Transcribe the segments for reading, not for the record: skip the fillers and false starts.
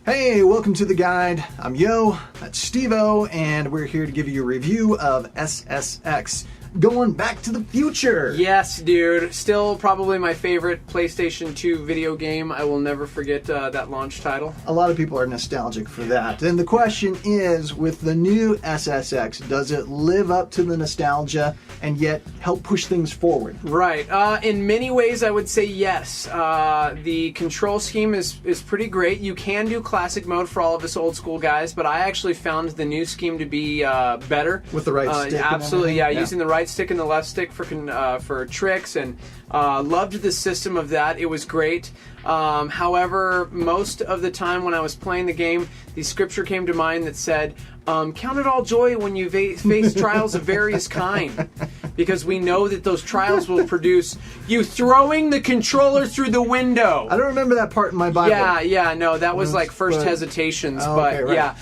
Hey, welcome to The Guide. I'm Yo, that's Steve-O, and we're here to give you a review of SSX, Going Back to the Future. Yes, dude. Still probably my favorite PlayStation 2 video game. I will never forget that launch title. A lot of people are nostalgic for that. And the question is, with the new SSX, does it live up to the nostalgia and yet help push things forward? Right. In many ways, I would say yes. The control scheme is pretty great. You can do classic mode for all of us old school guys, but I actually found the new scheme to be better. With the right stick? Absolutely, yeah. Using the right stick and the left stick for tricks, and loved the system of that. It was great. However, most of the time when I was playing the game, the scripture came to mind that said, count it all joy when you face trials of various kind, because we know that those trials will produce you throwing the controller through the window. I don't remember that part in my Bible. Yeah, no, that was like first hesitations, but right. yeah,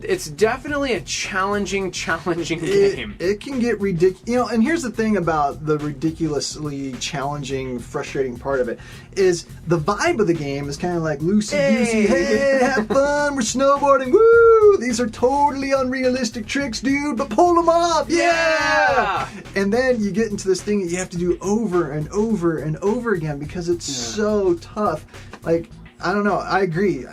it's definitely a challenging game. It can get ridiculous, and here's the thing about the ridiculously challenging, frustrating part of it, is the vibe of the game is kind of like loosey-goosey, hey, have fun, we're snowboarding, woo, these are totally unrealistic tricks, dude, but pull them off, yeah! And then you get into this thing that you have to do over and over and over again because it's so tough. Like, I don't know, I agree.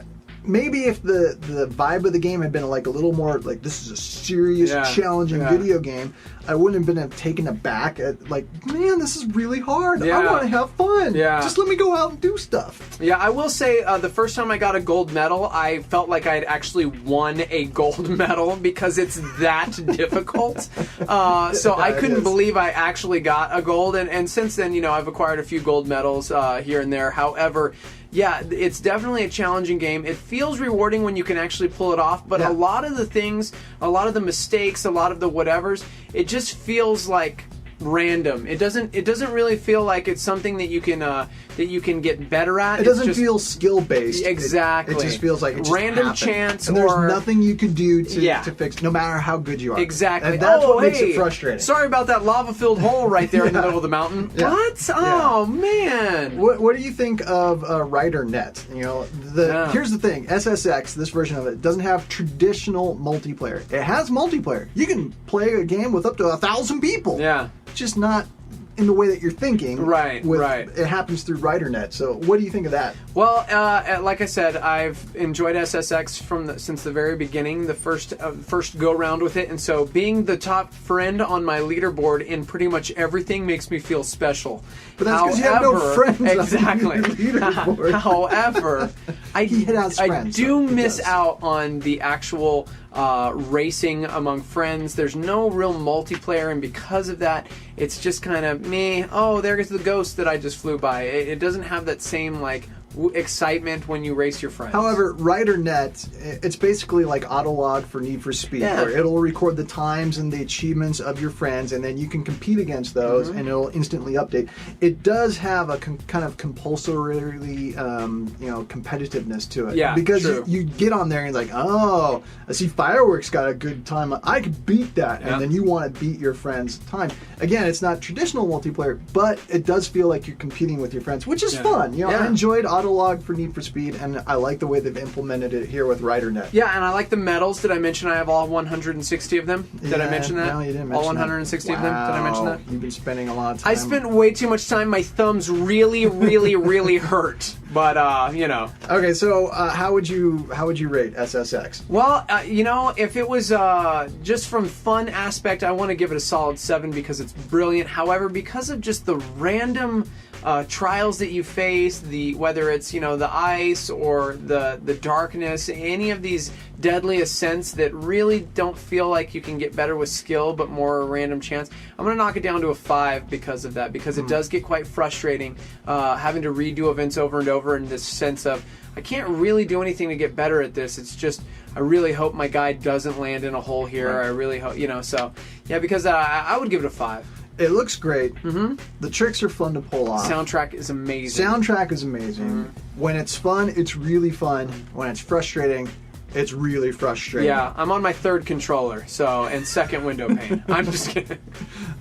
Maybe if the vibe of the game had been like a little more like, this is a serious, challenging video game, I wouldn't have been taken aback at like, man, this is really hard. I want to have fun. Just let me go out and do stuff. Yeah, I will say the first time I got a gold medal, I felt like I'd actually won a gold medal because it's that difficult. So I couldn't believe I actually got a gold. And since then, you know, I've acquired a few gold medals here and there. However, yeah, it's definitely a challenging game. It feels rewarding when you can actually pull it off, but a lot of the things, a lot of the mistakes, a lot of the whatevers, it just feels like random. It doesn't really feel like it's something that you can get better at. It doesn't feel skill based. Exactly. It just feels like it just random happened. chance, and there's nothing you can do to fix, no matter how good you are. Exactly. And that's what makes it frustrating. Sorry about that lava-filled hole right there in the middle of the mountain. What? Oh man. What do you think of RiderNet? You know, here's the thing: SSX, this version of it, doesn't have traditional multiplayer. It has multiplayer. You can play a game with up to 1,000 people. Yeah. Just not in the way that you're thinking. Right. It happens through RiderNet. So what do you think of that? Well, like I said, I've enjoyed SSX since the very beginning, the first go round with it, and so being the top friend on my leaderboard in pretty much everything makes me feel special. But that's because you have no friends. Exactly. On your leaderboard. However, I do miss out on the actual racing among friends. There's no real multiplayer, and because of that, it's just kind of me. Oh, there goes the ghost that I just flew by. It doesn't have that same like excitement when you race your friends. However, RiderNet, it's basically like Autolog for Need for Speed, where it'll record the times and the achievements of your friends, and then you can compete against those, and it'll instantly update. It does have a kind of compulsorily, competitiveness to it. Yeah, because you get on there and you're like, oh, I see Fireworks got a good time. I could beat that, and then you want to beat your friend's time. Again, it's not traditional multiplayer, but it does feel like you're competing with your friends, which is fun. You know, I enjoyed Autolog for Need for Speed, and I like the way they've implemented it here with RiderNet. Yeah, and I like the medals. Did I mention I have all 160 of them? Did I mention that? No, you didn't mention all 160 of them? Did I mention that? You've been spending a lot of time. I spent way too much time. My thumbs really, really, really hurt. But you know. Okay, so how would you rate SSX? Well, if it was just from fun aspect, I want to give it a solid 7 because it's brilliant. However, because of just the random trials that you face, whether it's the ice or the darkness, any of these deadly ascents that really don't feel like you can get better with skill but more a random chance, I'm going to knock it down to a 5 because of that, because it does get quite frustrating having to redo events over and over in this sense of I can't really do anything to get better at this. It's just I really hope my guy doesn't land in a hole here. I really hope, so yeah, because I would give it a 5. It looks great. The tricks are fun to pull off. Soundtrack is amazing. When it's fun, it's really fun. When it's frustrating, it's really frustrating. Yeah, I'm on my 3rd controller, and 2nd window pane. I'm just kidding.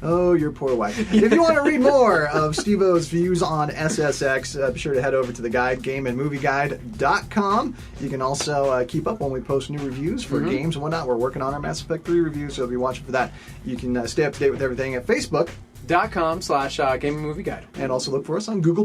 Oh, your poor wife. If you want to read more of Steve-O's views on SSX, be sure to head over to the guide, gameandmovieguide.com. You can also keep up when we post new reviews for games and whatnot. We're working on our Mass Effect 3 review, so be watching for that. You can stay up to date with everything at Facebook.com/Game and Movie Guide. And also look for us on Google+.